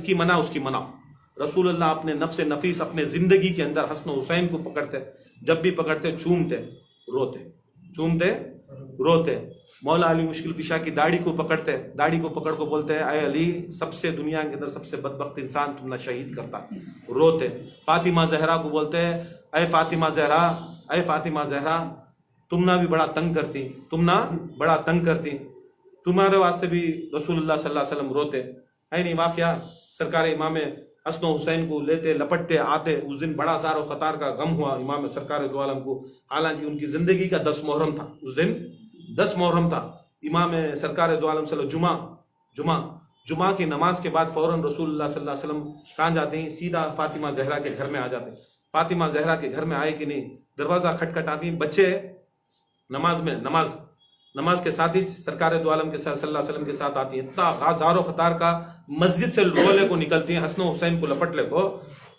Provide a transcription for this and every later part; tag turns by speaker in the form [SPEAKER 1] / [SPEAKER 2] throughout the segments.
[SPEAKER 1] کی منع اس کی منع. رسول اللہ اپنے نفس نفیس اپنے زندگی کے اندر حسن و حسین کو پکڑتے, جب بھی پکڑتے چومتے روتے, چومتے روتے. مولا علی مشکل کشا کی داڑھی کو پکڑتے, داڑھی کو پکڑ کو بولتے ہیں اے علی سب سے دنیا کے اندر سب سے بدبخت انسان تم نہ شہید کرتا, روتے. فاطمہ زہرا کو بولتے ہیں اے فاطمہ زہرا, اے فاطمہ زہرا تم نہ بھی بڑا تنگ کرتی, تم نہ بڑا تنگ کرتی, تمہارے واسطے بھی رسول اللہ صلی اللہ علیہ وسلم روتے. ہے نہیں واقعہ سرکار امام حسن و حسین کو لیتے لپٹتے آتے. اس دن بڑا زار و خطار کا غم ہوا امام سرکار دو عالم کو, حالانکہ ان کی زندگی کا 10 محرم تھا, اس دن 10 محرم تھا. امام سرکار دو عالم صلی اللہ جمعہ کی نماز کے بعد فوراً رسول اللہ صلی اللہ علیہ وسلم کہاں جاتے ہیں, سیدھا فاطمہ زہرا کے گھر میں آ جاتے ہیں. فاطمہ زہرا کے گھر میں آئے کہ نہیں, دروازہ کھٹکھٹاتی ہیں, بچے نماز کے ساتھ ہی سرکار دو عالم کے ساتھ صلی اللہ علیہ وسلم کے ساتھ آتی ہیں. اتنا غازار و خطار کا مسجد سے رولے کو نکلتی ہیں حسن و حسین کو لپٹ لے کو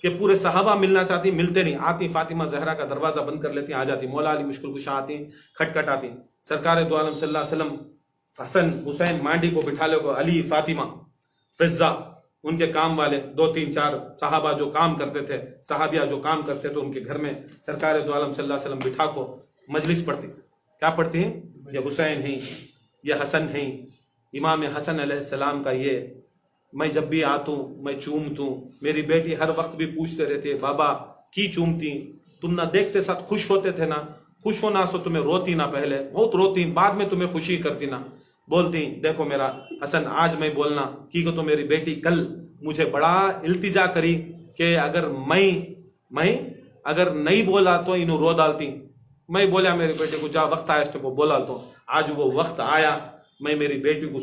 [SPEAKER 1] کہ پورے صحابہ ملنا چاہتی ہیں, ملتے نہیں. آتی فاطمہ زہرا کا دروازہ بند کر لیتی ہیں, آ جاتی. مولا علی مشکل کشا آتی ہیں, کھٹکھٹ آتی ہیں. سرکار دو عالم صلی اللہ علیہ وسلم حسن حسین مانڈی کو بٹھا لے کو, علی فاطمہ فضہ ان کے کام والے 2-3-4 صحابہ جو کام کرتے تھے, صحابیہ جو کام کرتے تھے ان کے گھر میں سرکار دو عالم صلی اللہ علیہ وسلم بٹھا کو مجلس پڑھتی. کیا پڑھتی ہیں؟ یہ حسین ہیں, یہ حسن ہیں, امام حسن علیہ السلام کا یہ میں جب بھی آتوں میں چومتوں. میری بیٹی ہر وقت بھی پوچھتے رہتے بابا کی چومتی, تم نہ دیکھتے ساتھ خوش ہوتے تھے نا, خوش ہونا سو تمہیں روتی نہ, پہلے بہت روتی, بعد میں تمہیں خوشی کرتی نا. بولتی دیکھو میرا حسن آج میں بولنا کی کو تو میری بیٹی کل مجھے بڑا التجا کری کہ اگر میں اگر نہیں بولا تو انہوں رو ڈالتی. میں بولا میری بیٹی کو جا وقت آیا اس کو بولا تو آج وہ وقت آیا میں میری بیٹی کو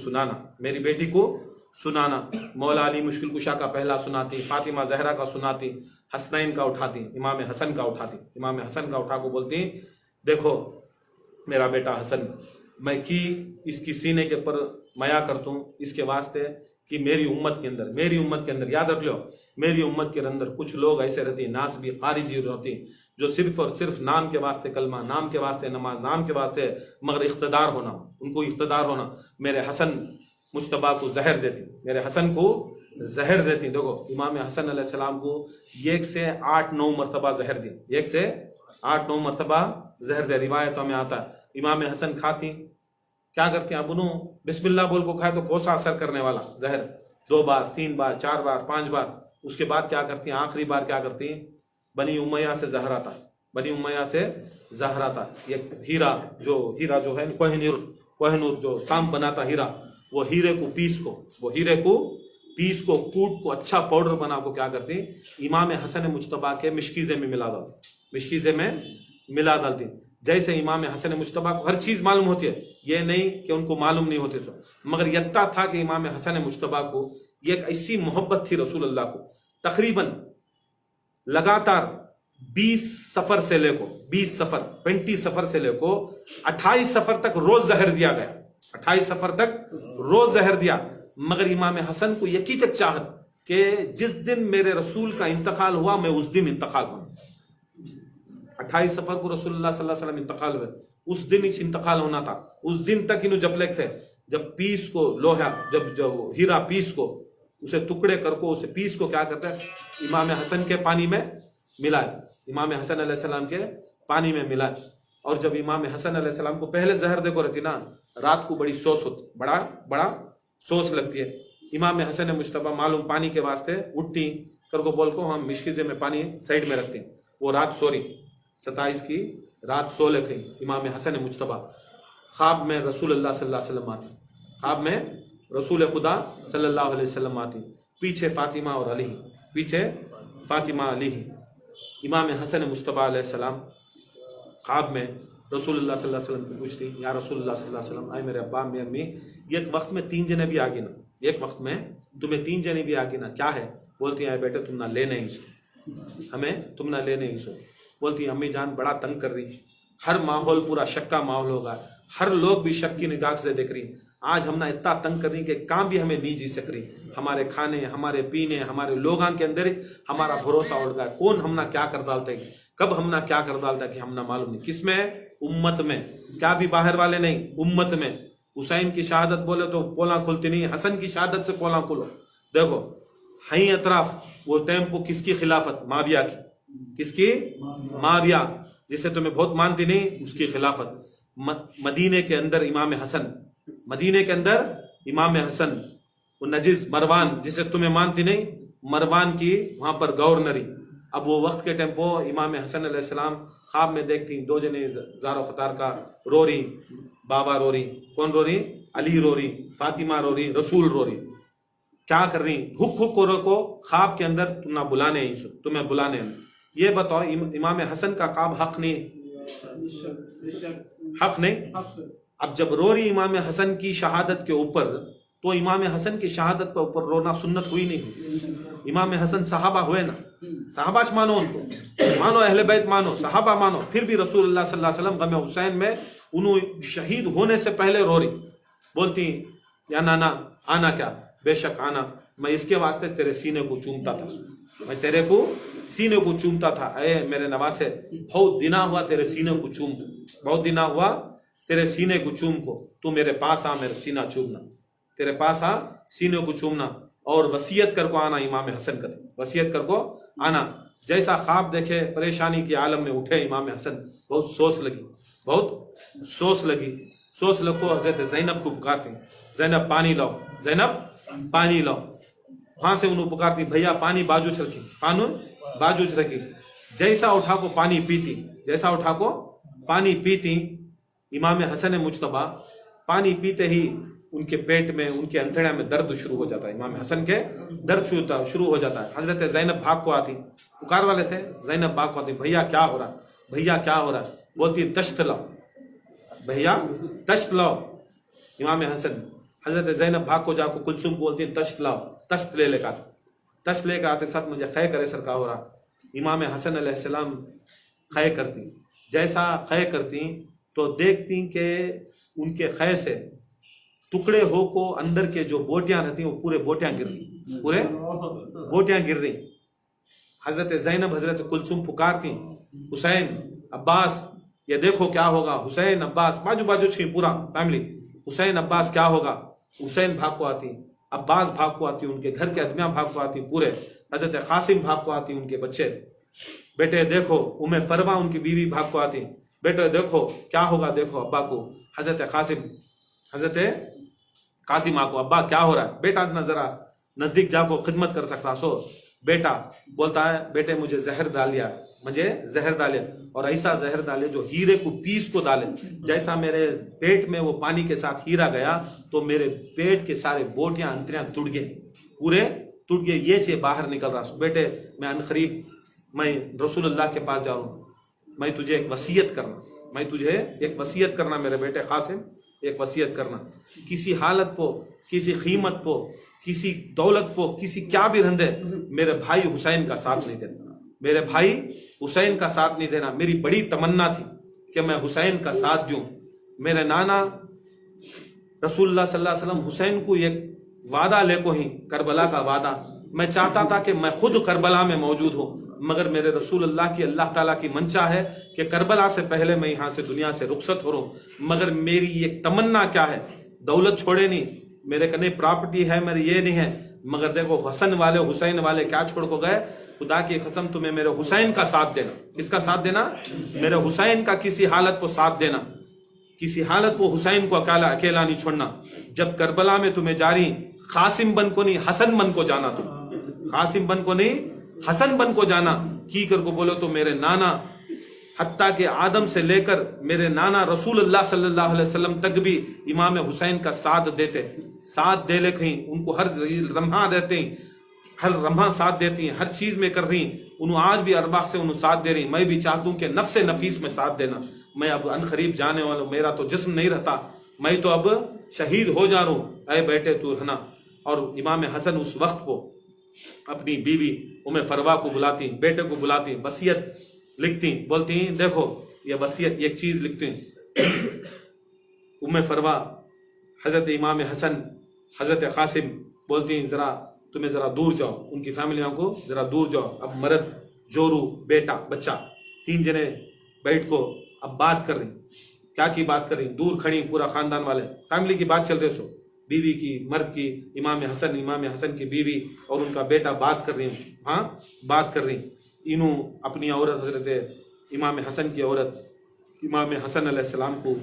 [SPEAKER 1] سنانا. مولا علی مشکل کشا کا پہلا سناتی, فاطمہ زہرا کا سناتی, حسنین کا اٹھاتی, امام حسن کا اٹھاتی. امام حسن کا اٹھا کو بولتی دیکھو میرا بیٹا حسن, میں اس کی سینے کے پر میا کرتا ہوں اس کے واسطے کہ میری امت کے اندر یاد رکھ لو, میری امت کے اندر کچھ لوگ ایسے رہتے ہیں ناس بھی خارجی ہوتی ہیں جو صرف اور صرف نام کے واسطے کلمہ, نام کے واسطے نماز, نام کے واسطے مگر اقتدار ہونا, ان کو اقتدار ہونا. میرے حسن مجتبیٰ کو زہر دیتی, میرے حسن کو زہر دیتی. دیکھو امام حسن علیہ السلام کو 1 سے 8-9 مرتبہ زہر دی, 1 سے 8-9 مرتبہ زہر دے. روایتوں میں آتا ہے امام حسن کھاتی کیا کرتی ہیں, ابنو بسم اللہ بول کو کھائے تو کوسا اثر کرنے والا زہر 2 بار 3 بار 4 بار 5 بار. اس کے بعد کیا کرتی ہیں, آخری بار کیا کرتی ہیں, بنی امیہ سے زہر آتا. یہ ہیرا جو ہے کوہ نور جو سانپ بناتا ہیرا, وہ ہیرے کو پیس کو کوٹ کو اچھا پاؤڈر بنا کو کیا کرتی ہیں, امام حسن مجتبیٰ کے مشکیزے میں ملا ڈالتی. جیسے امام حسن مجتبیٰ کو ہر چیز معلوم ہوتی ہے, یہ نہیں کہ ان کو معلوم نہیں ہوتی سو, مگر یتّا تھا کہ امام حسن مجتبیٰ کو یہ ایک ایسی محبت تھی رسول اللہ کو. تقریباً لگاتار 20 سفر سے لے کو 20 سفر سے لے کو 28 سفر تک روز زہر دیا گیا, 28 سفر تک روز زہر دیا. مگر امام حسن کو یقیناً چاہت کہ جس دن میرے رسول کا انتقال ہوا میں اس دن انتقال ہوں. 28 سفر کو رسول اللہ صلی اللہ علیہ وسلم انتقال ہوئے, اس دن اس انتقال ہونا تھا. اس دن تک انہوں جب لکھتے جب پیس کو لوہا جب ہیرا پیس کو اسے ٹکڑے کر کو اسے پیس کو کیا کرتا ہے, امام حسن کے پانی میں ملائے, امام حسن علیہ السلام کے پانی میں ملائے. اور جب امام حسن علیہ السلام کو پہلے زہر دے کو رہتی نا, رات کو بڑی سوس ہوتی, بڑا سوس لگتی ہے. امام حسن مجتبیٰ معلوم پانی کے واسطے اٹھتی کر کو بول کو ہم مشکیزے میں پانی سائڈ میں رکھتے ہیں. وہ رات سو رہی 27 کی رات سو لے گئی. امام حسن مجتبیٰ خواب میں رسول اللہ صلی اللہ علیہ وسلم آتی, خواب میں رسول خدا صلی اللہ علیہ وسلم آتی, پیچھے فاطمہ اور علی, امام حسن مجتبیٰ علیہ السلام خواب میں رسول اللہ صلی اللہ علیہ وسلم کو پوچھتی یا رسول اللہ صلی اللہ علیہ وسلم, اے میرے ابا میری امی, ایک وقت میں 3 جنے بھی آگے نا, ایک وقت میں تمہیں 3 جنے بھی آگے نا, کیا ہے؟ بولتی ہیں اے بیٹے تم نہ لینے ہی سو, ہمیں تم نہ لینے ہی سو. بولتی ہیں امی جان بڑا تنگ کر رہی, ہر ماحول پورا شک کا ماحول ہوگا, ہر لوگ بھی شک کی نگاہ سے دیکھ رہی, آج ہم نہ اتنا تنگ کر رہی کہ کام بھی ہمیں نہیں جی سک رہی, ہمارے کھانے ہمارے پینے ہمارے لوگاں کے اندر ہمارا بھروسہ اڑ گیا, کون ہم نہ کیا کر ڈالتا ہے, کب ہم نہ کیا کر ڈالتا ہے کہ ہم نہ معلوم نہیں. کس میں؟ امت میں, کیا بھی باہر والے نہیں, امت میں. حسین کی شہادت بولے تو پولاں کھلتی نہیں, حسن کی شہادت سے پولاں کھلو. دیکھو ہائیں اطراف وہ ٹیمپو کس کی خلافت؟ معاویہ کی. کس کی؟ معاویہ، جسے تمہیں بہت مانتی نہیں، اس کی خلافت. مدینے کے اندر امام حسن، مدینے کے اندر امام حسن، وہ نجز مروان جسے تمہیں مانتی نہیں، مروان کی وہاں پر گورنری. اب وہ وقت کے ٹائم وہ امام حسن علیہ السلام خواب میں دیکھتی دو جنے زار و خطار کا رو رہی، بابا رو رہی. کون رو رہی؟ علی رو رہی، فاطمہ رو رہی، رسول رو رہی. کیا کر رہی؟ حک حک کو خواب کے اندر نہ بلانے ہی، تمہیں بلانے. یہ بتاؤ امام حسن کا خواب حق نہیں؟ حق نہیں. اب جب رو رہی امام حسن کی شہادت کے اوپر، تو امام حسن کی شہادت پر اوپر رونا سنت ہوئی نہیں ہوئی؟ امام حسن صحابہ ہوئے نا، صحابہ مانو، ان کو مانو، اہل بیت مانو، صحابہ مانو. پھر بھی رسول اللہ صلی اللہ علیہ وسلم غم حسین میں انہوں شہید ہونے سے پہلے رو رہی، بولتی یا نانا آنا، کیا بے شک آنا، میں اس کے واسطے تیرے سینے کو چومتا تھا، میں تیرے کو سینے کو چومتا تھا. اے میرے نواسے، بہت دنا ہوا تیرے سینے کو چوم کو، بہت دنا ہوا تیرے سینے کو چوم کو، تو میرے پاس آ، میرے سینہ چومنا، تیرے پاس آ، سینے کو چومنا، اور وصیت کر کو آنا. امام حسن کا وصیت کر کو آنا. جیسا خواب دیکھے پریشانی کے عالم میں اٹھے امام حسن، بہت سوچ لگی، بہت سوچ لگی. سوچ لگو حضرت زینب کو پکارتی، زینب پانی لاؤ، زینب پانی لاؤ. وہاں سے انہوں پکارتی، بھیا پانی بازو چ رکھی، پانی بازو چ رکھی. جیسا اٹھا کو پانی پیتی، جیسا اٹھا کو پانی پیتی. امام حسن مجتبیٰ پانی پیتے ہی ان کے پیٹ میں، ان کے انتڑے میں درد شروع ہو جاتا ہے. امام حسن کے درد شروع ہو جاتا ہے. حضرت زینب بھاگ کو آتی، پکار والے تھے، زینب بھاگ کو آتی، بھیا کیا ہو رہا، بھیا کیا ہو رہا. بولتی دشت لاؤ، بھیا دشت لاؤ. امام حسن، حضرت زینب بھاگ کو جا کو کلثوم کو بولتی دشت لاؤ، دشت لے کر آتے، دشت لے کر آتے ساتھ مجھے خے کرے سر کا ہو رہا. امام حسن علیہ السلام خے کرتی. جیسا خے کرتی تو دیکھتی کہ ان کے خے سے ٹکڑے ہو کو اندر کے جو بوٹیاں رہتی ہیں وہ پورے بوٹیاں گر رہی، پورے بوٹیاں گر رہی. حضرت زینب حضرت کلثوم پکارتی، حسین، عباس، یہ دیکھو کیا ہوگا. حسین، عباس باجو باجو چھیں، پورا فیملی، حسین، عباس کیا ہوگا. حسین بھاگ کو آتی، عباس بھاگ کو آتی، ان کے گھر کے آدمیاں بھاگ کو آتی پورے. حضرت قاسم بھاگ کو آتی، ان کے بچے، بیٹے دیکھو. فروا ان کی بیوی بھاگ کو آتی، بیٹے دیکھو کیا ہوگا، دیکھو ابا کو. حضرت قاسم آ کو، ابا کیا ہو رہا ہے. بیٹا ذرا نزدیک جا کو خدمت کر سکتا سو. بیٹا بولتا ہے، بیٹے مجھے زہر ڈالیا، مجھے زہر ڈالے، اور ایسا زہر ڈالے جو ہیرے کو پیس کو ڈالے. جیسا میرے پیٹ میں وہ پانی کے ساتھ ہیرا گیا تو میرے پیٹ کے سارے بوٹیاں انتریاں ٹوٹ گئے، پورے ٹوٹ گئے، یہ چیز باہر نکل رہا. بیٹے میں عنقریب میں رسول اللہ کے پاس جاؤں، میں تجھے ایک وصیت کرنا، میں تجھے ایک وصیت کرنا میرے بیٹے قاسم، ایک وصیت کرنا. کسی حالت کو، کسی قیمت کو، کسی دولت کو، کسی کیا بھی رندے، میرے بھائی حسین کا ساتھ نہیں دینا، میرے بھائی حسین کا ساتھ نہیں دینا. میری بڑی تمنا تھی کہ میں حسین کا ساتھ دوں. میرے نانا رسول اللہ صلی اللہ علیہ وسلم حسین کو ایک وعدہ لے کو ہی، کربلا کا وعدہ، میں چاہتا تھا کہ میں خود کربلا میں موجود ہوں، مگر میرے رسول اللہ کی، اللہ تعالیٰ کی منشا ہے کہ کربلا سے پہلے میں یہاں سے دنیا سے رخصت ہو رہا ہوں. مگر میری ایک تمنا کیا ہے، دولت چھوڑے نہیں، میرے کنے پراپرٹی ہے، میرے یہ نہیں ہے، مگر دیکھو حسین والے کیا چھوڑ کو گئے. خدا کی قسم تمہیں میرے حسین کا ساتھ دینا. کس کا ساتھ دینا؟ میرے حسین کا کسی حالت کو ساتھ دینا، کسی حالت کو حسین کو اکیلا نہیں چھوڑنا. جب کربلا میں تمہیں جاری قاسم بن کو نہیں حسن بن کو جانا، تم قاسم بن کو نہیں حسن بن کو جانا. کی کر کو بولو تو میرے نانا، حتیٰ کہ آدم سے لے کر میرے نانا رسول اللہ صلی اللہ علیہ وسلم تک بھی امام حسین کا ساتھ دیتے، ساتھ دے لے کہیں ان کو ہر لمحہ دیتے ہیں، ہر لمحہ ساتھ دیتی ہیں، ہر چیز میں کر رہی ہیں. انہوں آج بھی ارواح سے انہوں ساتھ دے رہی. میں بھی چاہتا ہوں کہ نفس نفیس میں ساتھ دینا. میں اب عنقریب جانے والا ہوں، میرا تو جسم نہیں رہتا، میں تو اب شہید ہو جا رہا ہوں. اے بیٹے تو رہنا. اور امام حسن اس وقت کو اپنی بیوی فروا کو بلاتی، بیٹے کو بلاتی، وصیت لکھتی، بولتی ہیں دیکھو یہ وصیت، ایک چیز لکھتی ہیں. فروا حضرت امام حسن، حضرت قاسم بولتی ہیں تمہیں ذرا دور جاؤ، ان کی فیملیوں کو ذرا دور جاؤ. اب مرد، جورو، بیٹا، بچہ، تین جنے بیٹھ کو اب بات کر رہی. کیا کی بات کر رہی؟ دور کھڑی، پورا خاندان والے، فیملی کی بات چل رہی. سو बीवी की, मर्द की, इमाम हसन की बीवी और उनका बेटा बात कर रही हूँ, हाँ बात कर रही, इन्हों अपनी औरत हजरत इमाम हसन की औरत इमाम हसन अलैहिस्सलाम को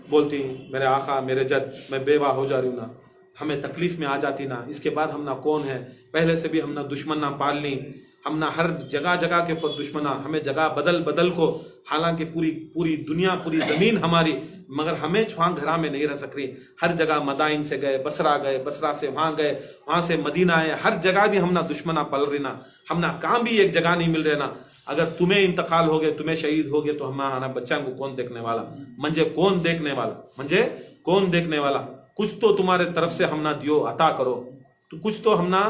[SPEAKER 1] बोलती, मेरे आका मेरे जद, मैं बेवा हो जा रही हूँ ना, हमें तकलीफ में आ जाती ना, इसके बाद हम ना कौन है, पहले से भी हम ना दुश्मन ना पाल ली, हम ना हर जगह जगह के ऊपर दुश्मना, हमें जगह बदल बदल को, हालांकि पूरी दुनिया पूरी ज़मीन हमारी, मगर हमें छुआ घरा में नहीं रह सक रही, हर जगह मदाइन से गए, बसरा से वहाँ गए, वहाँ से मदीना आए, हर जगह भी हम ना दुश्मना पल रही ना, हम ना काम भी एक जगह नहीं मिल रहे ना, अगर तुम्हें इंतकाल हो गए, तुम्हें शहीद हो गए तो हमारा बच्चा को कौन देखने वाला, मंजे कौन देखने वाला, कुछ तो तुम्हारे तरफ से हम ना दियो अता करो, तो कुछ तो हम ना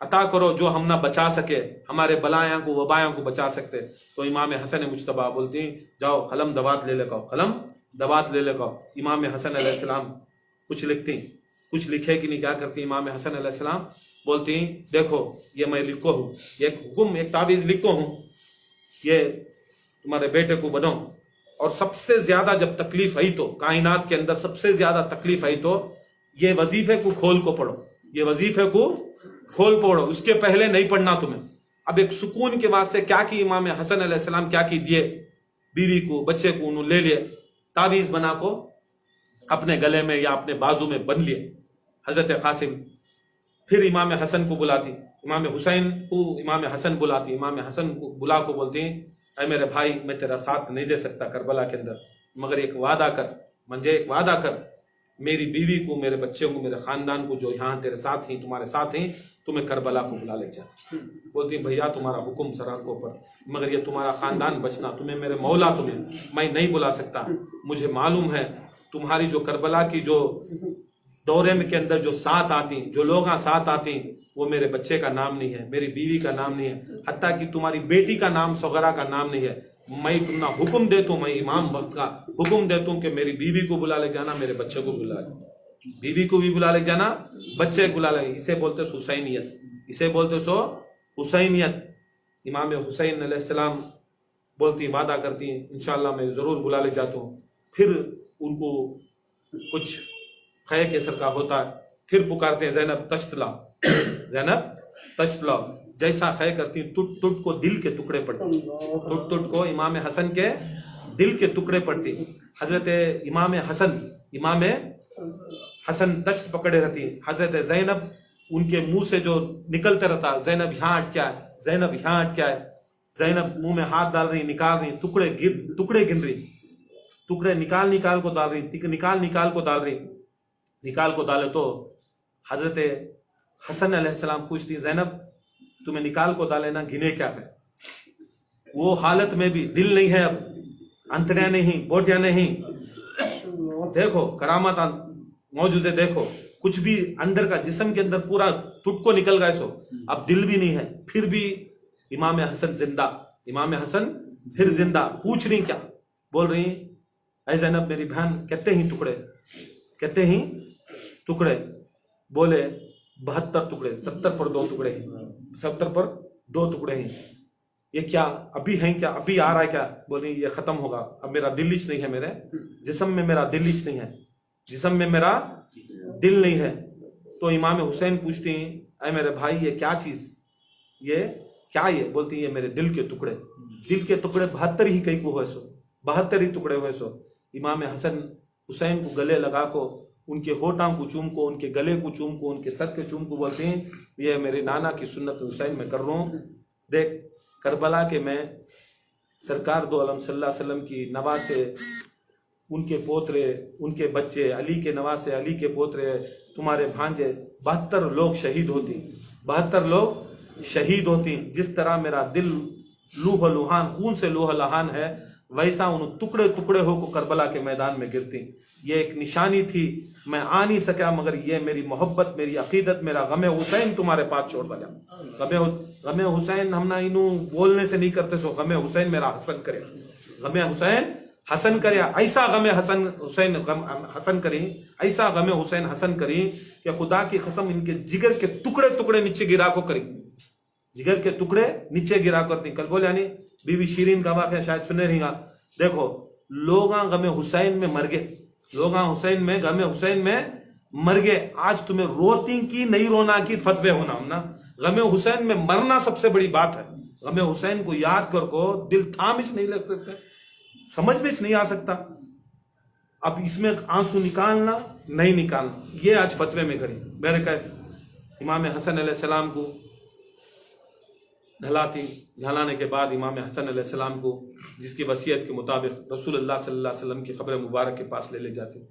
[SPEAKER 1] अता करो जो हम ना बचा सके, हमारे बलायां को वबायां को बचा सकते। तो इमाम हसन मुज्तबा बोलती, जाओ कलम दवात ले लेकर इमाम हसन अलैहिस्सलाम कुछ लिखती, कुछ लिखे कि नहीं, क्या करती इमाम हसन अलैहिस्सलाम बोलती, देखो ये मैं लिखो हूँ, एक हुक्म एक तावीज़ लिखो हूँ, ये तुम्हारे बेटे को बनो, और सबसे ज्यादा जब तकलीफ आई तो कायनात के अंदर सबसे ज्यादा तकलीफ आई तो ये वजीफे को खोल को पढ़ो, ये वजीफे को खोल पढ़ो, उसके पहले नहीं पढ़ना तुम्हें। अब एक सुकून के वास्ते क्या की इमाम हसन अलैहिस्सलाम क्या की दिए, बीवी को बच्चे को उन्होंने ले लिए, तावीज़ बना को अपने गले में या अपने बाजू में बन लिए हजरत कासिम। फिर इमाम हसन को बुलाती, इमाम हुसैन को इमाम हसन बुलाती, इमाम हसन को बुला को बोलती, ऐ मेरे भाई मैं तेरा साथ नहीं दे सकता करबला के अंदर, मगर एक वादा कर, मंजे एक वादा कर, मेरी बीवी को, मेरे बच्चे को, मेरे खानदान को जो यहाँ तेरे साथ हैं, तुम्हारे साथ हैं, तुम्हें करबला को बुला ले जा। बोलती भैया तुम्हारा हुक्म सर आंखों पर, मगर ये तुम्हारा खानदान बचना, तुम्हें मेरे मौला, तुम्हें मैं नहीं बुला सकता, मुझे मालूम है तुम्हारी जो करबला की जो दौरे में के अंदर जो साथ आती, जो लोग साथ आती, वो मेरे बच्चे का नाम नहीं है, मेरी बीवी का नाम नहीं है, हत्ता कि तुम्हारी बेटी का नाम सगरा का नाम नहीं है। मैं तुमना हुक्म देता हूँ, मैं इमाम वक्त का हुक्म देता हूँ कि मेरी बीवी को बुला ले जाना, मेरे बच्चे को बुला ले, बीवी को भी बुला ले जाना, बच्चे को बुला ले। इसे बोलते हुसैनियत, इसे बोलते सो हुसैनियत। इमाम हुसैन अलैहिस्सलाम बोलती, वादा करती, इंशाअल्लाह मैं ज़रूर बुला ले जाता हूँ। फिर उनको कुछ खै केसर का होता है, फिर पुकारते हैं ज़ैनब तश्त लाओ, ज़ैनब तश्त लाओ, जैसा खै करती टुट टुट को दिल के टुकड़े पड़ती, टुट टुट को इमाम हसन के दिल के टुकड़े पड़ती। हजरत इमाम हसन तश्त पकड़े रहती, हजरत ज़ैनब उनके मुंह से जो निकलते रहता, ज़ैनब यहाँ अटका है, ज़ैनब यहाँ अटका है, ज़ैनब मुंह में हाथ डाल रही, निकाल रही, टुकड़े गिन रही, टुकड़े निकाल को डाल रही, निकाल को डाले तो हजरत हसन अलैहिस्सलाम पूछती, ज़ैनब तुम्हें निकाल को डाले ना, गिने क्या है? वो हालत में भी दिल नहीं है, अब अंतड़ियां नहीं, बोटियां नहीं, देखो करामात मौजूज़े, देखो कुछ भी अंदर का जिस्म के अंदर पूरा टुटको निकल गए, सो अब दिल भी नहीं है, फिर भी इमाम हसन जिंदा, इमाम हसन फिर जिंदा। पूछ रही क्या, बोल रही, ऐ ज़ैनब मेरी बहन, कहते ही टुकड़े, बोले 72 टुकड़े, 70 पर 2 टुकड़े हैं, 70 पर 2 टुकड़े हैं, ये क्या अभी हैं, क्या अभी आ रहा है क्या? बोली ये खत्म होगा, अब मेरा दिल इच नहीं है, मेरे जिस्म में मेरा दिल इच नहीं है, जिस्म में मेरा दिल नहीं है। तो इमाम हुसैन पूछती हैं, ऐ मेरे भाई ये क्या चीज, ये क्या? ये बोलती है मेरे दिल के टुकड़े, दिल के टुकड़े 72 ही कई को हुए सो, 72 ही टुकड़े हुए सो। इमाम हसन हुसैन को गले लगा को, उनके होठों को चूम को, उनके गले को चूम को, उनके सर के चूम को बोलते हैं, ये मेरे नाना की सुन्नत हुसैन में कर रहा हूँ। देख करबला के मैं सरकार दो आलम सल्लल्लाहु अलैहि वसल्लम की नवाज से, उनके पोतरे, उनके बच्चे, अली के नवाज से, अली के पोतरे, तुम्हारे भांजे, 72 लोग शहीद होती, 72 लोग शहीद होती। जिस तरह मेरा दिल लूह लुहान, खून से लूह लहान है, वैसा उन टुकड़े टुकड़े होकर करबला के मैदान में गिरती। ये एक निशानी थी, मैं आ नहीं सका, मगर ये मेरी मोहब्बत, मेरी अकीदत, मेरा गमे हुसैन तुम्हारे पास छोड़ दिया। गमे हुसैन हम ना इनू बोलने से नहीं करते, सो गमे हुसैन मेरा हसन करे, गमे हुसैन हसन करे, ऐसा गमे हसन करी, ऐसा गमे हुसैन हसन करी कि खुदा की कसम इनके जिगर के टुकड़े टुकड़े नीचे गिरा को करी, जिगर के टुकड़े नीचे गिरा करती। कल बोले यानी बीबी शीरीन का वाक़या शायद सुने रहीगा, देखो लोग गमे हुसैन में मर गए, लोग हुसैन में, गमे हुसैन में मर गए, आज तुम्हें रोती की नहीं रोना की फतवे होना हम ना। गमे हुसैन में मरना सबसे बड़ी बात है। गमे हुसैन को याद कर को दिल थाम नहीं लग सकते, समझ में नहीं आ सकता। अब इसमें आंसू निकालना नहीं निकालना, ये आज फतवे में करी। मेरे कह इमाम हसन अलैहिस्सलाम को ढलाने के बाद इमाम हसन अलैहिस्सलाम को जिसकी वसीयत के मुताबिक रसूलुल्लाह सल्लल्लाहु अलैहि वसल्लम की खबर मुबारक के पास ले जाते।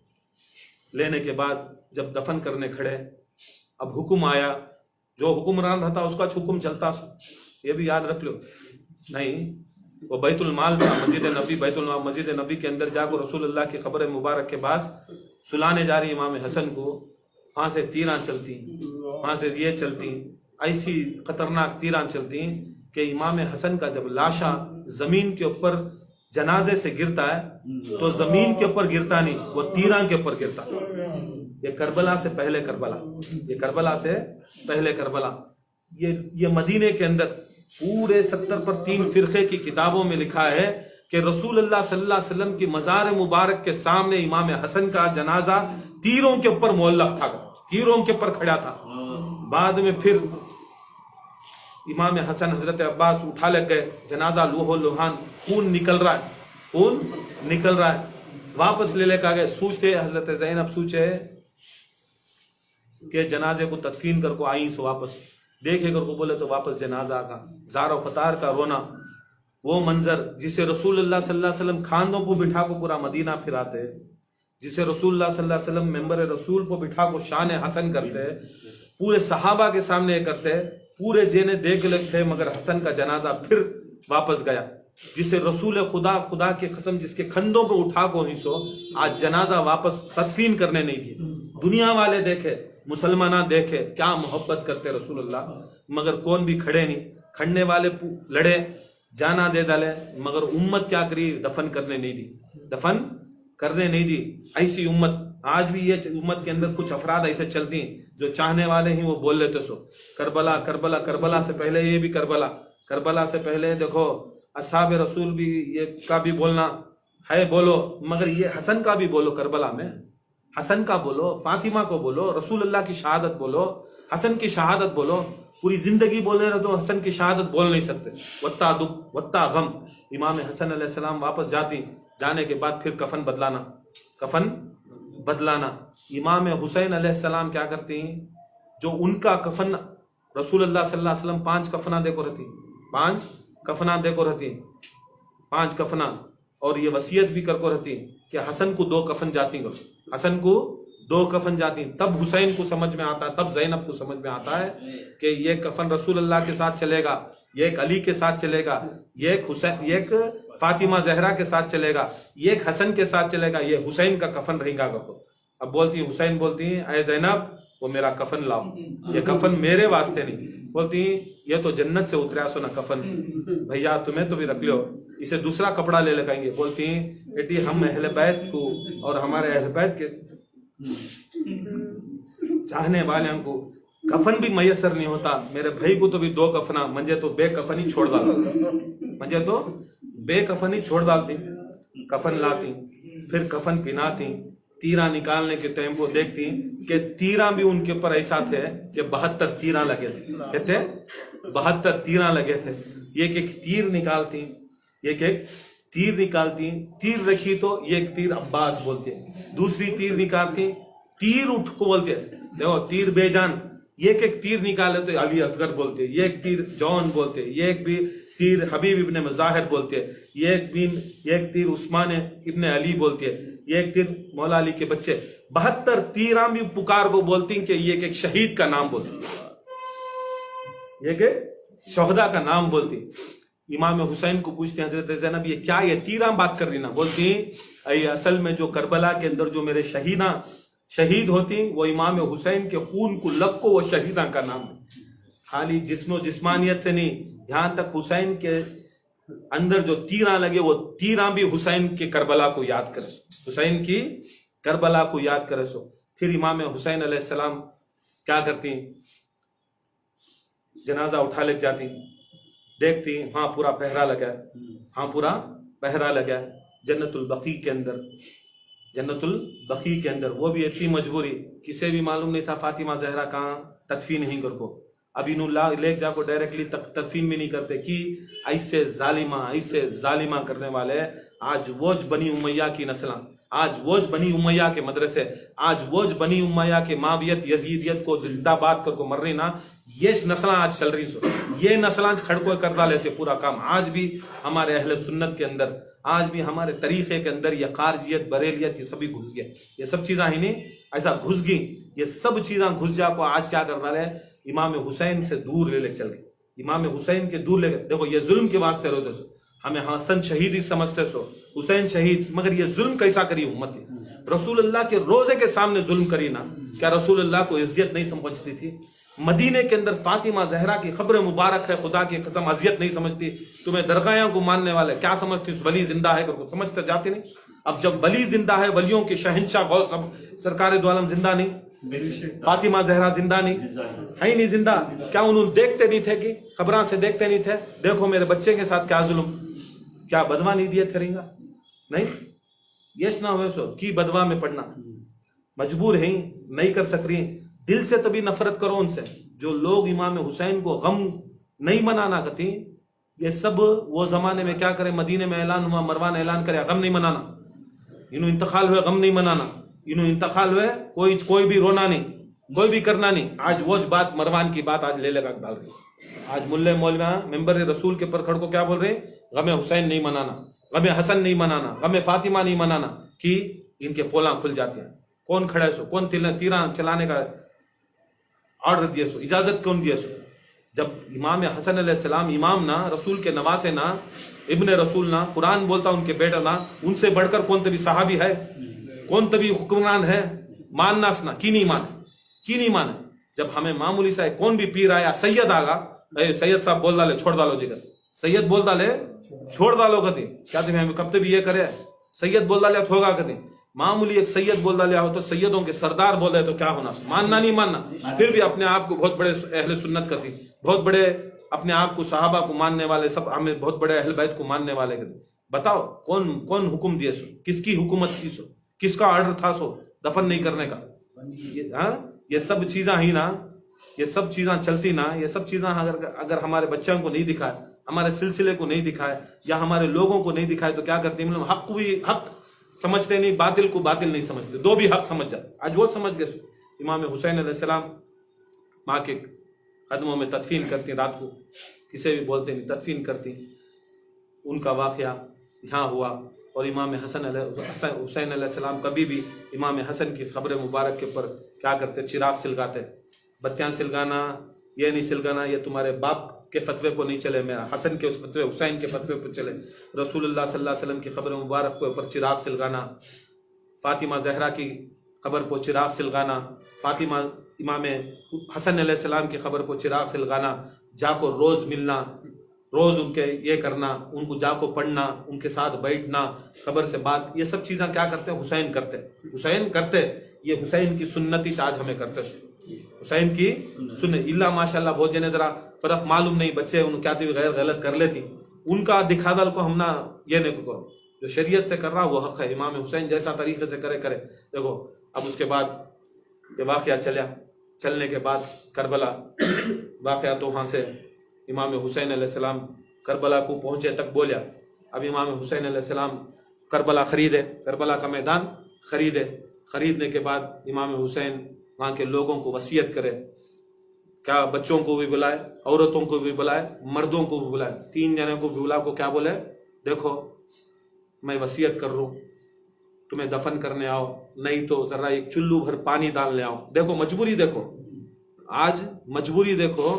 [SPEAKER 1] लेने के बाद जब दफन करने खड़े, अब हुक्म आया, जो हुक्मरान रहता उसका हुक्म चलता, ये भी याद रख लो। नहीं, वो बैतुल माल था, मस्जिद नबी, बैतुल माल मस्जिद नबी के अंदर जाकर रसूलुल्लाह की खबर मुबारक के पास सुलाने जा रही इमाम हसन को, वहां से तीरां चलती, वहां से ये चलती, ऐसी खतरनाक तीरां चलती कि इमाम हसन का जब लाशा जमीन के ऊपर जनाजे से गिरता है तो जमीन के ऊपर गिरता नहीं, वो तीरां के ऊपर गिरता। ये करबला से पहले करबला, ये करबला से पहले करबला। ये मदीने के अंदर पूरे 70 पर 3 फिरके की किताबों में लिखा है कि रसूलुल्लाह सल्लल्लाहु अलैहि वसल्लम की मज़ार मुबारक के सामने इमाम हसन का जनाजा तीरों के ऊपर मुअल्लक था, तीरों के ऊपर खड़ा था। बाद में फिर इमाम हसन हजरत अब्बास उठा ले गए, जनाजा लूहो लुहान, खून निकल रहा है, खून निकल रहा है, वापस ले लेकर गए। सूझते हजरत ज़ैनब सूझे कि जनाजे को तदफीन कर को आई सो वापस देखे कर को बोले तो वापस जनाजा का ज़ारो फ़तार का रोना, वो मंजर जिसे रसूलुल्लाह सल्लल्लाहु अलैहि वसल्लम खांदों को बिठा को पूरा मदीना फिराते, जिसे रसूलुल्लाह सल्लल्लाहु अलैहि वसल्लम मेंबर रसूल को बिठा को शान हसन करते, पूरे सहाबा के सामने करते, पूरे जेने देख लगते, मगर हसन का जनाजा फिर वापस गया। जिसे रसूल खुदा की कसम जिसके खंदों पे उठा को ही सो आज जनाजा वापस तदफीन करने नहीं थी। दुनिया वाले देखे, मुसलमाना देखे क्या मोहब्बत करते रसूलुल्लाह, मगर कौन भी खड़े नहीं, खड़ने वाले लड़े, जाना दे डाले, मगर उम्मत क्या करी, दफन करने नहीं दी, दफन करने नहीं दी। ऐसी उम्मत आज भी, ये उम्मत के अंदर कुछ अफराद ऐसे चलती हैं जो चाहने वाले ही वो बोल लेते सो करबला करबला करबला से पहले ये भी करबला, करबला से पहले देखो असहाब रसूल भी ये का भी बोलना है, बोलो, मगर ये हसन का भी बोलो, करबला में हसन का बोलो, फातिमा को बोलो, रसूलुल्लाह की शहादत बोलो, हसन की शहादत बोलो। पूरी जिंदगी बोलने रहे तो हसन की शहादत बोल नहीं सकते। वत्ता दुख वत्ता गम। इमाम हसन अलैहिस्सलाम वापस जाती, जाने के बाद फिर कफन बदलाना, कफन बदलाना। इमाम हुसैन अलैहिस्सलाम क्या करती हैं, जो उनका कफन रसूलुल्लाह सल्लल्लाहु अलैहि वसल्लम 5 कफना देखो रहती, 5 कफना देखो रहती, 5 कफना, और ये वसीयत भी करको रहती कि हसन को 2 कफन जाती, हसन को 2 कफन जाती। तब हुसैन को समझ में आता है, तब ज़ैनब को समझ में आता है कि ये कफन रसूलुल्लाह के साथ चलेगा, ये एक अली के साथ चलेगा, ये एक हुसैन, ये एक फातिमा जहरा के साथ चलेगा, ये एक हसन के साथ चलेगा, ये हुसैन का कफन रहेगा। अब बोलती हुसैन बोलती है, अय ज़ैनब वो मेरा कफन लाओ, ये कफन मेरे वास्ते नहीं, बोलती ये तो जन्नत से उतरा सो ना कफन, भैया तुम्हें तो भी रख लो, इसे दूसरा कपड़ा ले लगाएंगे। बोलती बेटी हम अहले बैत को और हमारे अहले बैत के चाहने वाले को कफन भी मयसर नहीं होता, मेरे भाई को तो भी 2 कफना, मुझे तो बेकफन ही छोड़ डाल, मुझे तो बेकफन ही छोड़ डालती। कफन लाती, फिर कफन पिनाती, तीरा निकालने के टाइम को देखती कि तीरा भी उनके ऊपर ऐसा थे कि 72 तीरा लगे थे, कहते 72 तीरा लगे थे। एक एक तीर निकालती, एक एक तीर निकालती, तीर रखी तो एक तीर अब्बास बोलते, दूसरी तीर निकालती, तीर उठ को बोलते, देखो तीर बेजान, एक एक तीर निकाले तो अली असगर बोलते, एक तीर जौन बोलते, एक भी तीर हबीब इब्ने मज़ाहिर बोलते, एक तीर उस्मान इब्ने अली बोलते, एक तीर मौला अली के बच्चे। 72 तीरा भी पुकार को बोलती कि ये एक शहीद का नाम बोलती, एक शहदा का नाम बोलती। इमाम हुसैन को पूछते हैं हजरत ज़ैनब ये क्या, ये तीरा बात कर रही ना, बोलती असल में जो करबला के अंदर जो मेरे शहीद होती वो इमाम हुसैन के खून को लग को वो शहीदा का नाम है। खाली जिस्म जिस्मानियत से नहीं, यहाँ तक हुसैन के अंदर जो तीरा लगे वो तीरा भी हुसैन के करबला को याद करे, हुसैन की करबला को याद करे सो। फिर इमाम हुसैन अलैहिस्सलाम क्या करती, जनाजा उठा ले जाती, देखती हाँ पूरा पहरा लगा है, हाँ पूरा पहरा लगा है। जन्नतुल बकी के अंदर जन्नतुल बकी के अंदर, वो भी इतनी मजबूरी, किसे भी मालूम नहीं था फातिमा जहरा कहाँ तदफीन नहीं कर को, अभी नू ले जाको डायरेक्टली तदफीन भी नहीं करते कि ऐसे जालिमा करने वाले आज वोज बनी उमैया की नस्ल, आज वोज बनी उमैया के मदरसे, आज वोज बनी उमैया के मावियत यजीदियत को जिंदाबाद कर को मर रही ना, ये नस्ल आज चल रही सो, ये नस्ल आज खड़को कर डाले से पूरा काम आज भी हमारे अहले सुन्नत के अंदर, आज भी हमारे तरीके के अंदर ये खारजियत बरेलियत ये सभी घुस गए, ये सब चीज़ें ही नहीं ऐसा घुस गई, ये सब चीज़ें घुस जा को आज क्या कर डाले, इमाम हुसैन से दूर ले चल गए, इमाम हुसैन के दूर ले गए। देखो ये जुल्म के वास्ते रोते सो, हमें हसन शहीद ही समझते सो, हुसैन शहीद, मगर ये जुल्म कैसा करी उम्मत, रसूलुल्लाह के रोजे के सामने जुल्म करी ना, क्या रसूलुल्लाह को इज्जत नहीं समझती थी? मदीने के अंदर फातिमा जहरा की खबर मुबारक है, खुदा की कसम अजियत नहीं समझती, तुम्हें दरगाहों को मानने वाले क्या समझती, वली जिंदा है करको समझते जाते नहीं। अब जब वली जिंदा है, वलियों के शहंशाह गौस अब सरकार दो आलम जिंदा नहीं, फातिमा जहरा जिंदा नहीं है ही नहीं जिंदा, क्या उन्होंने देखते नहीं थे कि खबरां से देखते नहीं थे, देखो मेरे बच्चे के साथ क्या जुल्म, क्या बदवा नहीं दिए करेंगे, नहीं यश ना हुए सो की बदवा में पड़ना, मजबूर है नहीं कर सक रही, दिल से तभी नफरत करो उनसे। जो लोग इमाम हुसैन को गम नहीं मनाना कहती, ये सब वो जमाने में क्या करे, मदीने में ऐलान हुआ, मरवान ऐलान करे गम नहीं मनाना, इन्हों इंतकाल हुए गम नहीं मनाना, इन्हों इंतकाल हुए कोई भी रोना नहीं, कोई भी करना नहीं। आज वो बात मरवान की बात आज ले लगा डाल रही, आज मुल्ले मौलवा मेंबर रसूल के पर खड़ को क्या बोल रहे, गम हुसैन नहीं मनाना, गम हसन नहीं मनाना, गम फातिमा नहीं मनाना, कि इनके पोला खुल जाते हैं। कौन खड़ा है सो, कौन तीरा चलाने का ऑर्डर दिए सो, इजाजत कौन दिए सो? जब इमाम हसन अलैहिस्सलाम इमाम ना, रसूल के नवासे ना, इब्ने रसूल ना, कुरान बोलता उनके बेटा ना, उनसे बढ़कर कौन तभी सहाबी है, कौन तभी हुक्मरान है, माननास ना की नहीं माने। जब हमें मामूली सा कौन भी पीर आया, सैयद आगा, सैयद साहब बोल डाले छोड़ डालो जिगर, सैयद बोल डाले छोड़ डालो कभी, क्या तुम्हें हमें कब तभी ये करे, सैयद बोल डाले होगा कभी, मामूली एक सैयद बोल डालिया हो तो सैयदों के सरदार बोल रहे तो क्या होना, मानना नहीं मानना, फिर भी अपने आप को बहुत बड़े अहले सुन्नत करती, बहुत बड़े अपने आप को सहाबा को मानने वाले, सब हमें बहुत बड़े अहल बैत को मानने वाले करती। बताओ कौन हुक्म दिए सो, किसकी हुकूमत थी सो, किसका ऑर्डर था सो दफन नहीं करने का? ये सब चीज़ें ही ना, ये सब चीज़ें चलती ना, ये सब चीज़ें अगर हमारे बच्चों को नहीं दिखाए, हमारे सिलसिले को नहीं दिखाए, या हमारे लोगों को नहीं दिखाए तो क्या करते हैं, मतलब हक भी हक समझते नहीं, बातिल को बातिल नहीं समझते, दो भी हक समझ जाते। आज वो समझ गए इमाम हुसैन अलैहिस्सलाम माँ के कदमों में तदफीन करती, रात को किसे भी बोलते नहीं तदफीन करती, उनका वाक़या यहाँ हुआ। और इमाम हुसैन अलैहिस्सलाम कभी भी इमाम हसन की खबर मुबारक के ऊपर क्या करते, चिराग सिलगाते, बत्तियाँ सिलगाना ये नहीं सिलगाना, ये तुम्हारे बाप के फतवे को नहीं चले, मेरा हसन के उस फतवे, हुसैन के फतवे पर चले, रसूलुल्लाह सल्लल्लाहु अलैहि वसल्लम की खबर मुबारक के ऊपर चिराग सिलगाना, फातिमा जहरा की खबर पर चिराग सिलगाना, फातिमा इमाम हसन अलैहिस्सलाम की खबर पर चिराग सिलगाना, जाको रोज़ मिलना, रोज़ उनके ये करना, उनको जाको पढ़ना, उनके साथ बैठना, खबर से बात, ये सब चीज़ें क्या करते हैं, हुसैन करते, ये हुसैन की सुन्नती आज हमें करते, हुसैन की सुन्नत इल्ला माशाल्लाह बहुत जने जरा फर्क मालूम नहीं, बच्चे उन्हें क्या थी गैर गलत कर लेती, उनका दिखादल को हम ना ये नहीं करो, जो शरीयत से कर रहा वो हक है, इमाम हुसैन जैसा तरीके से करे। देखो अब उसके बाद ये वाक़या चलने के बाद करबला वाक़या, तो वहाँ से इमाम हुसैन अलैहिस्सलाम करबला को पहुँचे तक बोलिया, अब इमाम हुसैन अलैहिस्सलाम करबला खरीदे, करबला का मैदान खरीदने के बाद इमाम हुसैन वहाँ के लोगों को वसीयत करे, क्या बच्चों को भी बुलाए, औरतों को भी बुलाए, मर्दों को भी बुलाए, 3 जने को भी बुला को क्या बोले, देखो मैं वसीयत कर रहा हूँ, तुम्हें दफन करने आओ, नहीं तो जरा एक चुल्लू भर पानी डालने आओ। देखो मजबूरी, देखो आज मजबूरी, देखो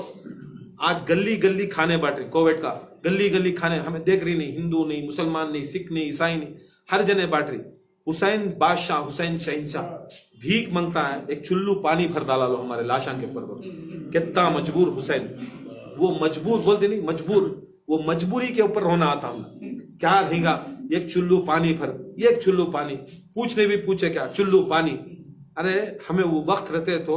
[SPEAKER 1] आज गली गली खाने बांट रही, कोविड का गली खाने, हमें देख रही नहीं, हिंदू नहीं, मुसलमान नहीं, सिख नहीं, ईसाई नहीं, हर जने बांट रही। हुसैन बादशाह, हुसैन शहंशाह भीख मांगता है, एक चुल्लू पानी भर डाला लो हमारे लाशा के ऊपर, कितना मजबूर हुसैन, वो मजबूर बोलते नहीं, मजबूर, वो मजबूरी के ऊपर रोना आता हूँ, क्या रहेगा, एक चुल्लू पानी भर, एक चुल्लू पानी, पूछने भी पूछे क्या चुल्लू पानी, अरे हमें वो वक्त रहते तो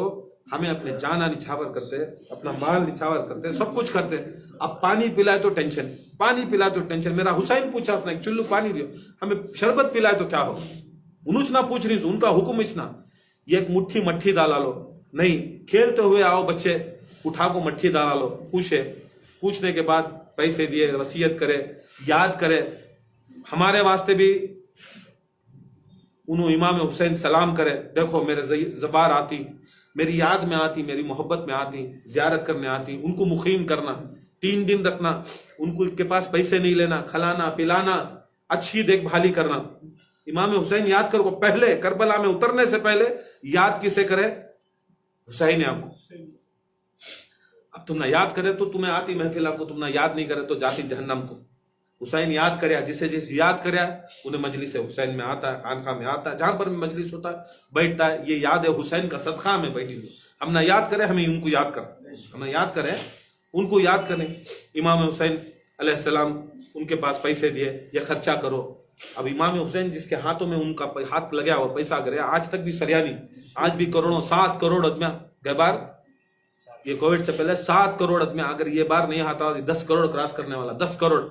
[SPEAKER 1] हमें अपने जाना निछावर करते, अपना माल निछावर करते, सब कुछ करते, अब पानी पिलाए तो टेंशन, मेरा हुसैन पूछा उसने एक चुल्लू पानी दियो, हमें शरबत पिलाए तो क्या हो, उनुचना पूछ रही, उनका हुक्म इचना, ये एक मुट्ठी मट्ठी डाला लो नहीं, खेलते हुए आओ बच्चे, उठा को मट्ठी डाला लो, पूछने के बाद पैसे दिए, वसीयत करे, याद करे। हमारे वास्ते भी उन्होंने इमाम हुसैन सलाम करे, देखो मेरे ज़बार आती, मेरी याद में आती, मेरी मोहब्बत में आती, ज़ियारत करने आती, उनको मुक़ीम करना, 3 दिन रखना, उनको के पास पैसे नहीं लेना, खिलाना पिलाना, अच्छी देखभाली करना। इमाम हुसैन याद करो, पहले करबला में उतरने से पहले याद किसे करे? हुसैन आपको। अब तुम ना याद करे तो तुम्हें आती महफिल, आपको तुम ना याद नहीं करे तो जाती जहन्नम को। हुसैन याद करे, जिसे जिसे याद करे उन्हें मजलिस हुसैन में आता है, खानखा में आता है, जहां पर मजलिस होता है बैठता है। ये याद है हुसैन का सदका में बैठी हुई। हम ना याद करें, हमें उनको याद कर, हम ना याद करें उनको याद करें। इमाम हुसैन अलैहिस्सलाम, उनके पास पैसे दिए, ये खर्चा करो। अब इमाम हुसैन जिसके हाथों में उनका हाथ लगा और पैसा गया, आज तक भी सरियानी, आज भी करोड़ों, 7 करोड़ आदमी गए बार, ये कोविड से पहले 7 करोड़ आदमी, अगर ये बार नहीं आता 10 करोड़ क्रॉस करने वाला, 10 करोड़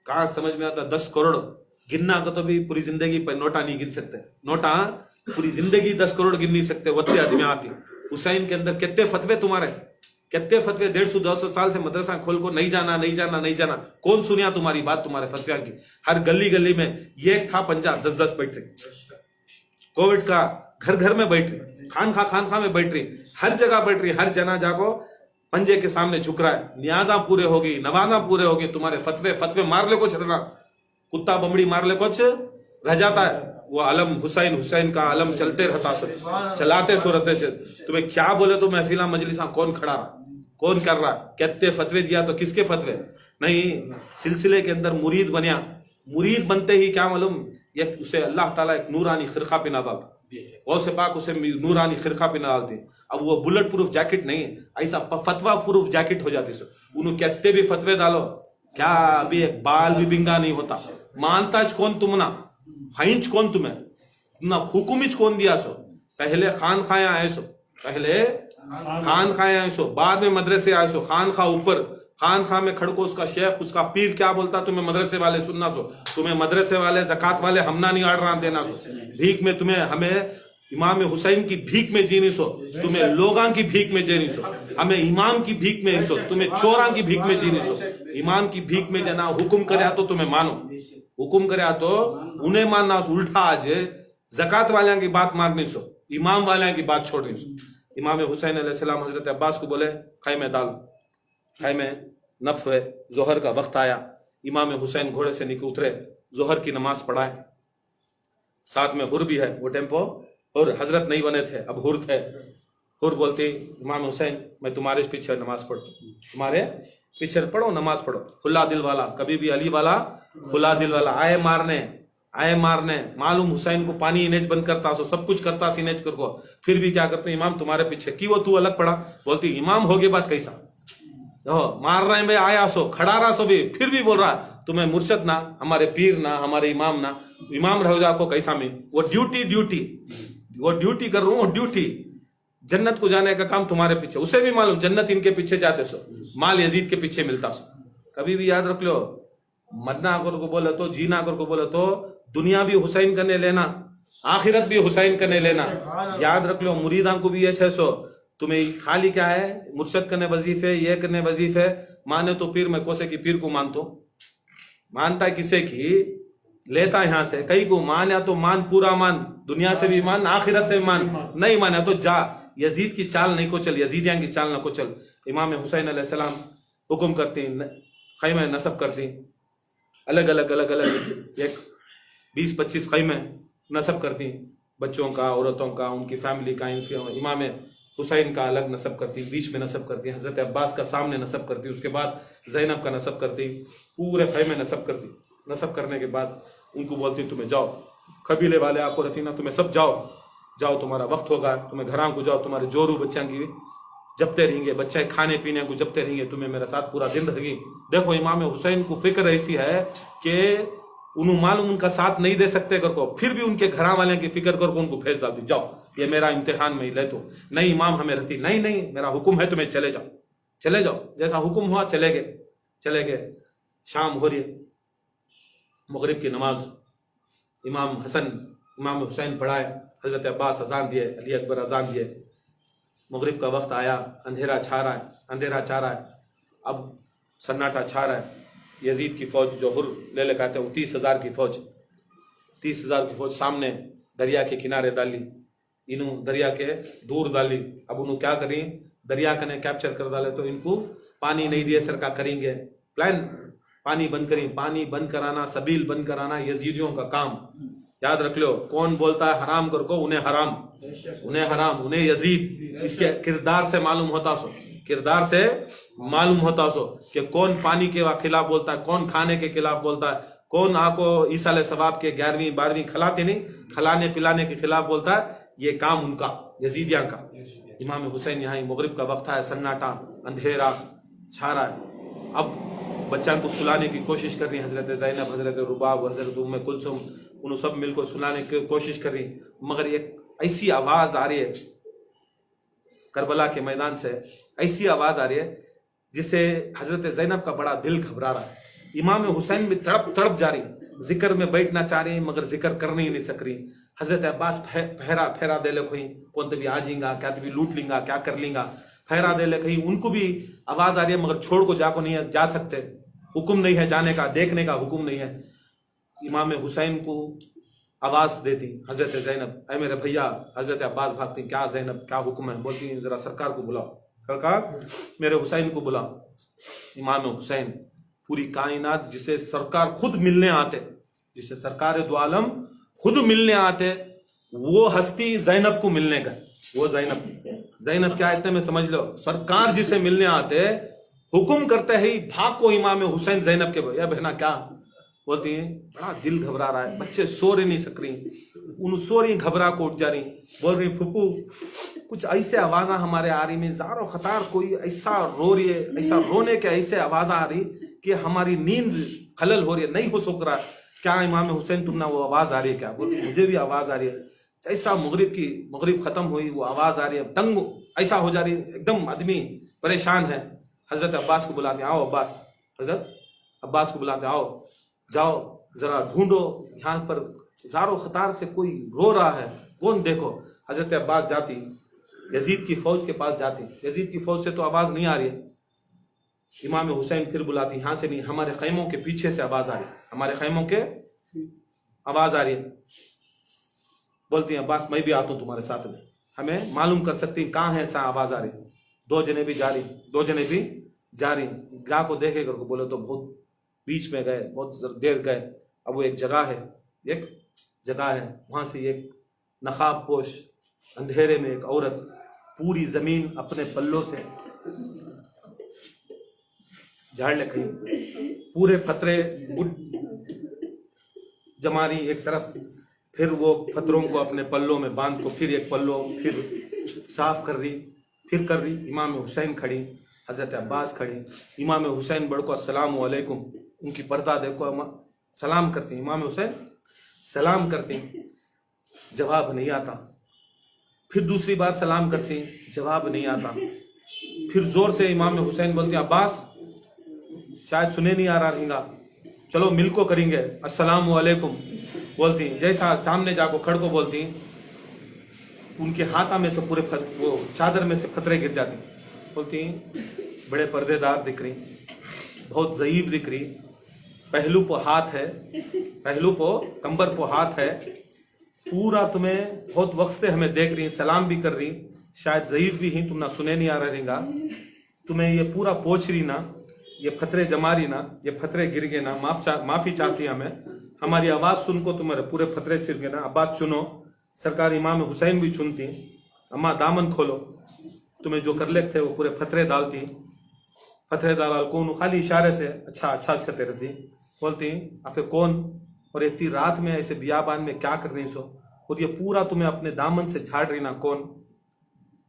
[SPEAKER 1] कहाँ समझ में आता? 10 करोड़ गिनना का तो भी पूरी जिंदगी पर नोटा नहीं गिन सकते, नोटा पूरी जिंदगी 10 करोड़ गिन नहीं सकते, वत्ते आदमी आती। हुसैन के अंदर कितने फतवे तुम्हारे, कितने फतवे, 150-200 साल से मदरसा खोल को नहीं जाना नहीं जाना नहीं जाना, कौन सुनिया तुम्हारी बात, तुम्हारे फतवे की? हर गली गली में ये था पंजा, 10-10 बैठ रही, कोविड का घर घर में बैठ रही, खानखा में बैठ रही, हर जगह बैठ रही, हर जनाजा को पंजे के सामने झुक रहा है, नियाजा पूरे होगी, नवाजा पूरे होगी, तुम्हारे फतवे मार ले कुछ रहना, कुत्ता बमड़ी मार ले कुछ रह जाता है। वो आलम हुसैन का आलम चलते रहता, चलाते सुरते से। तुम्हें क्या बोले तो महफिला मजलिसा कौन खड़ा रहा, कौन कर रहा, कहते फतवे दिया तो किसके फतवे नहीं, सिलसिले के अंदर मुरीद बनिया, मुरीद बनते ही क्या मालूम, ये उसे अल्लाह ताला एक नूरानी खिरका पे ना डालता, गौसे पाक उसे नूरानी खिरका पे ना डालती। अब वो बुलेट प्रूफ जैकेट नहीं है, ऐसा फतवा प्रूफ जैकेट हो जाती। उन्होंने कहते भी फतवे डालो, क्या अभी एक बाल भी बिंगा नहीं होता, मानता कौन तुम ना, फाइंच कौन तुम्हें ना, हुकुमिच कौन दिया सो, पहले खान खाया आए सो, पहले खान खाया आए सो, बाद में मदरसे आए सो, खान खा ऊपर, खान खा में खड़को उसका शेख उसका पीर क्या बोलता, तुम्हें मदरसे वाले सुनना सो, तुम्हें मदरसे वाले ज़कात वाले हमना नहीं आड़ देना सो, भीख में तुम्हें, हमें इमाम हुसैन की भीख में जीनी सो, तुम्हें लोगां की भीख में जीनी सो, हमें इमाम की भीख में सो, तुम्हें चोरां की भीख में जीनी सो। इमाम की भीख में जना, हुक्म करे तो तुम्हें मानो, हुक्म करे तो उन्हें मानना, उल्टा आज ज़कात वाले की बात माननी सो, इमाम वाले की बात छोड़नी सो। इमाम हुसैन अलैहिस्सलाम हजरत अब्बास को बोले खैमे डालो, खैमे नफ है, जोहर का वक्त आया, इमाम हुसैन घोड़े से निकल उतरे, जोहर की नमाज पढ़ाए, साथ में हुर भी है, वो टेम्पो और हजरत नहीं बने थे, अब हुर थे। हुर बोलती इमाम हुसैन मैं तुम्हारे पीछे नमाज पढ़ो, तुम्हारे पीछे पढ़ो, नमाज पढ़ो। खुला दिल वाला, कभी भी अली वाला खुला दिल वाला, आए मारने, मालूम हुसैन को पानी इनेज बंद करता सो, सब कुछ करता इनेज कर को, फिर भी क्या करते इमाम तुम्हारे पीछे की, वो तू अलग पड़ा। बोलती इमाम हो गई बात कैसा, मार रहे हैं भाई, आया सो खड़ा रहा सो भी, फिर भी बोल रहा तुम्हें मुर्शद ना, हमारे पीर ना, हमारे इमाम ना, इमाम रहो जाको कैसा में, वो ड्यूटी कर रहा हूँ, वो ड्यूटी, जन्नत को जाने का काम तुम्हारे पीछे, उसे भी मालूम जन्नत इनके पीछे जाते सो, माल यजीद के पीछे मिलता सो। कभी भी याद रख लो, मरना अगर को बोले तो, जीना अगर को बोले तो, दुनिया भी हुसैन करने लेना, आखिरत भी हुसैन करने लेना। याद रख लो, मुरीदां को भी ये 600, तुम्हें खाली क्या है, मुर्शद करने वजीफे, ये करने वजीफे, माने तो पीर, मैं कोसे की पीर को मानता है किसे की लेता यहां से, कई को मान, या तो मान पूरा मान, दुनिया से भी मान, आखिरत से भी मान, नहीं माना तो जा, यजीद की चाल नहीं को चल, यजीदियां की चाल ना को चल। इमाम हुसैन अलैहिस्सलाम हुक्म करती, खैमे नसब करती, अलग अलग एक 20-25 खैमे नसब करती, बच्चों का, औरतों का, उनकी फैमिली का, इमाम हुसैन का अलग नसब करती, बीच में नसब करती, हजरत अब्बास का सामने नसब करती, उसके बाद ज़ैनब का नसब करती, पूरे खैमे नसब करती। नसब करने के बाद उनको बोलती तुम्हें जाओ, कबीले वाले आपको रहती ना, तुम्हें सब जाओ, तुम्हारा वक्त होगा, तुम्हें घरां को जाओ, तुम्हारे जोरू बच्चा की जबते रहेंगे, बच्चे खाने पीने को जबते रहेंगे, तुम्हें मेरे साथ पूरा दिन रहेगी। देखो इमाम हुसैन को फिक्र ऐसी है कि उन्होंने मालूम उनका साथ नहीं दे सकते कर को, फिर भी उनके घरा वाले की फिक्र करके उनको भेज डालती, जाओ ये मेरा इम्तिहान में ले, तो नहीं इमाम हमें रहती, नहीं मेरा हुक्म है तुम्हें चले जाओ, जैसा हुक्म हुआ चले गए। शाम हो रही है, मगरिब की नमाज, इमाम हसन इमाम हुसैन पढ़ाए, हज़रत अब्बास अजान दिए, अली अकबर अजान दिए, मगरिब का वक्त आया, अंधेरा छा रहा है, अंधेरा छा रहा है, अब सन्नाटा छा रहा है। यजीद की फ़ौज जो हुर ले कहते हैं, 30,000 की फ़ौज, 30,000 की फ़ौज सामने दरिया के किनारे डाली, इन्हों दरिया के दूर डाली। अब उन्होंने क्या करी, दरिया कने कैप्चर कर डाले तो इनको पानी नहीं दिए सरकार करेंगे प्लान, पानी बंद करी, पानी बंद कराना, सबील बंद कराना यजीदियों का काम। याद रख लो, कौन बोलता है हराम कर को, उन्हें हराम, उन्हें हराम, उन्हें यजीद। इसके किरदार से मालूम होता सो, किरदार से मालूम होता सो कि कौन पानी के खिलाफ बोलता है, कौन खाने के खिलाफ बोलता है, कौन आपको ईसा अलैहि सवाब के 11वीं 12वीं खिलाते नहीं, खिलाने पिलाने के खिलाफ बोलता है। ये काम उनका, यजीदिया का। इमाम हुसैन यहाँ मगरिब का वक्त है, सन्नाटा अंधेरा छा रहा है। अब बच्चा को सुलाने की कोशिश कर रही, हजरत ज़ैनब, हजरत रुबाब, हजरत उम्मे कुलसुम, उन सब मिलकर सुलाने की कोशिश कर रही, मगर एक ऐसी आवाज आ रही है करबला के मैदान से, ऐसी आवाज आ रही है जिससे हजरत ज़ैनब का बड़ा दिल घबरा रहा है। इमाम हुसैन भी तड़प तड़प जा रही, जिक्र में बैठना चाह रही मगर जिक्र करने ही नहीं सक रही। हजरत अब्बास फेरा फेरा दे ले कोई, कौन तभी आ जाएगा, क्या तभी लूट लेंगा, क्या कर लेंगा, फेरा दे ले कहीं। उनको भी आवाज आ रही है मगर छोड़ को जाको नहीं जा सकते, हुक्म नहीं है जाने का, देखने का हुक्म नहीं है। इमाम हुसैन को आवाज देती हजरत ज़ैनब, ऐ मेरे भैया। हजरत अब्बास भागती, क्या ज़ैनब, क्या हुक्म है? बोलती जरा सरकार को बुलाओ, सरकार मेरे हुसैन को बुलाओ। इमाम हुसैन पूरी कायनात जिसे सरकार खुद मिलने आते, जिसे सरकार दो आलम खुद मिलने आते, वो हस्ती ज़ैनब को मिलने गए। वो ज़ैनब क्या इतने में समझ लो, सरकार जिसे मिलने आते हुक्म करते ही भाग को इमाम हुसैन ज़ैनब के भैया बहना क्या बोलती है, बड़ा दिल घबरा रहा है, बच्चे सो रहे नहीं सक रही, उन सो रही घबरा को उठ जा रही, बोल रही फुप्पू कुछ ऐसे आवाज़ हमारे आ रही में ज़ारो खतार, कोई ऐसा रो रही है, ऐसा रोने के ऐसे आवाज़ आ रही कि हमारी नींद खलल हो रही है, नहीं हो सक रहा। क्या इमाम हुसैन तुमने वो आवाज़ आ रही है क्या? बोल रही मुझे भी आवाज़ आ रही है। ऐसा मगरिब ख़त्म हुई, वो आवाज़ आ रही है, तंग ऐसा हो जा रही है, एकदम आदमी परेशान है। हज़रत अब्बास को बुलाते, आओ अब्बास, हज़रत अब्बास को बुलाते, आओ जाओ जरा ढूंढो, यहाँ पर ज़ारो खतार से कोई रो रहा है, कौन देखो। हजरत अब्बास जाती, यजीद की फौज के पास जाती, यजीद की फौज से तो आवाज़ नहीं आ रही है। इमाम हुसैन फिर बुलाती, यहाँ से नहीं, हमारे खैमों के पीछे से आवाज़ आ रही है, हमारे खैमों के आवाज़ आ रही है। बोलती हैं अब्बास मैं भी आता हूँ तुम्हारे साथ में, हमें मालूम कर सकती कहाँ है ऐसा आवाज़ आ रही। दो जने भी जा रही, ग्राह को देखे कर बोले तो बहुत बीच में गए, बहुत देर गए। अब वो एक जगह है, वहाँ से एक नकाब पोश अंधेरे में एक औरत पूरी जमीन अपने पल्लों से झाड़ ले गई, पूरे पत्थरे जमा रही एक तरफ, फिर वो पत्थरों को अपने पल्लों में बांध को फिर एक पल्लो फिर साफ कर रही। इमाम हुसैन खड़ी, हज़रत अब्बास खड़ी, इमाम हुसैन बड़को अस्सलाम वालेकुम, उनकी पर्दा देखो, सलाम करती, इमाम हुसैन सलाम करती, जवाब नहीं आता। फिर दूसरी बार सलाम करती, जवाब नहीं आता। फिर जोर से इमाम हुसैन बोलती अब्बास शायद सुने नहीं आ रहा रहेगा, चलो मिल को करेंगे, अस्सलाम वालेकुम बोलती। जैसा सामने जाको खड़ को बोलती, उनके हाथा में से पूरे वो चादर में से फतरे गिर जाती। बोलती बड़े पर्देदार दिख रही, बहुत ज़ईफ दिख रही, पहलू को हाथ है, पहलू को कंबर को हाथ है, पूरा तुम्हें बहुत वक्त से हमें देख रही, सलाम भी कर रही, शायद ज़ईफ भी ही, तुम ना सुने नहीं आ रहेगा, तुम्हें ये पूरा पोछ रही ना, ये फतरे जमा रही ना, ये फतरे गिर गए ना, माफ़ी चाहती हमें, हमारी आवाज़ सुन को तुम्हारे पूरे फतरे सिर गए ना, अब्बास चुनो। सरकार इमाम हुसैन भी चुनती, अम्मा दामन खोलो, तुम्हें जो कर लेते थे वो पूरे फतरे डालती, फतरे डाल कौन खाली इशारे से अच्छा करते रहती। बोलती आपके कौन, और इतनी रात में ऐसे बियाबान में क्या कर रही सो, और ये पूरा तुम्हें अपने दामन से झाड़ रही ना, कौन?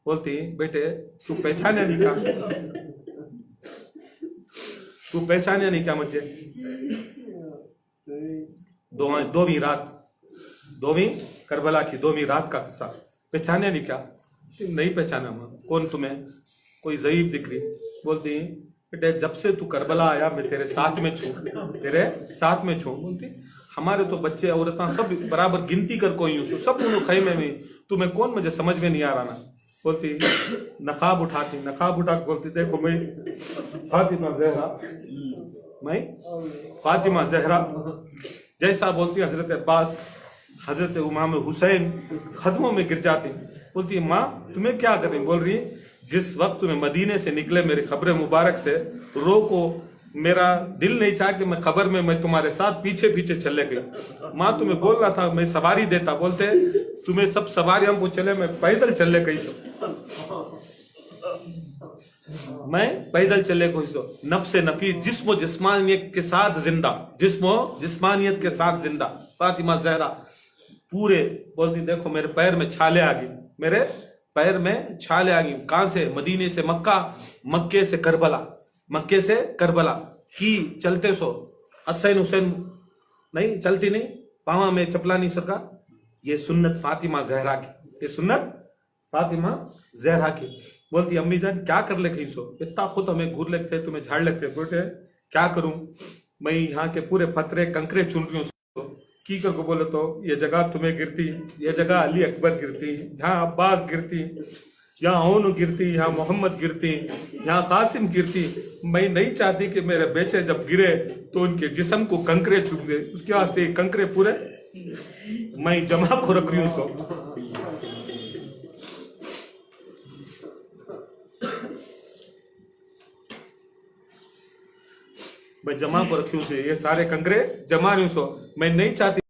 [SPEAKER 1] बोलती बेटे तू पहचाने नहीं क्या, तू पहचाने नहीं क्या मुझे? दोवीं करबला की 2वीं रात का किस्सा, पहचाने नहीं क्या? नहीं पहचाना मां, कौन तुम्हें? कोई ज़ईफ दिख रही। बोलती बेटे जब से तू करबला आया मैं तेरे साथ में छू, तेरे साथ में छू। बोलती हमारे तो बच्चे औरतें सब बराबर गिनती कर कोई यूं सब उन्होंने खैमे में, तुम्हें कौन मुझे समझ में नहीं आ रहा ना। बोलती नकाब उठाती, नकाब उठा के बोलती देखो मैं फातिमा जहरा जैसा बोलती हजरत अब्बास हजरत इमाम हुसैन कदमों में गिर जाती। बोलती माँ तुम्हें क्या करें। बोल रही जिस वक्त तुम्हें मदीने से निकले मेरी खबर मुबारक से रो को मेरा दिल नहीं चाहा कि मैं खबर में मैं तुम्हारे साथ पीछे पीछे चले गई। माँ तुम्हें बोल रहा था मैं सवारी देता, बोलते तुम्हें सब सवारी हमको चले मैं पैदल चले गई सब, मैं पैदल चले कोई सो नफ्स नफीस जिस्म जिस्मानियत के साथ जिंदा, जिस्म जिस्मानियत के साथ जिंदा फातिमा जहरा पूरे। बोलती देखो मेरे पैर में छाले आ गई, मेरे पैर में छाले आ गई। कहां से? मदीने से मक्का, मक्के से करबला, मक्के से करबला की चलते सो हसैन हुसैन नहीं चलती नहीं, पावा में चपला नहीं सरका। ये सुन्नत फातिमा जहरा की, ये सुन्नत फातिमा जहरा की। बोलती अम्मी जान क्या कर ले कहीं सो, इतना खुद हमें घूर लेते तुम्हें झाड़ लेते, बेटे क्या करूं मैं यहाँ के पूरे पत्थरे कंकरे चुन रही हूँ की कर को। बोले तो ये जगह तुम्हें गिरती, ये जगह अली अकबर गिरती, यहाँ अब्बास गिरती, यहाँ ओन गिरती, यहाँ मोहम्मद गिरती, यहाँ कासिम गिरती। मैं नहीं चाहती कि मेरे बेचे जब गिरे तो उनके जिस्म को कंकरे चुप गए, उसके वास्ते कंकरे पूरे मैं जमा को रख रही हूँ सो। मैं जमा को रखी हूँ से ये सारे कंकरे जमा रही हूँ सो, मैं नहीं चाहती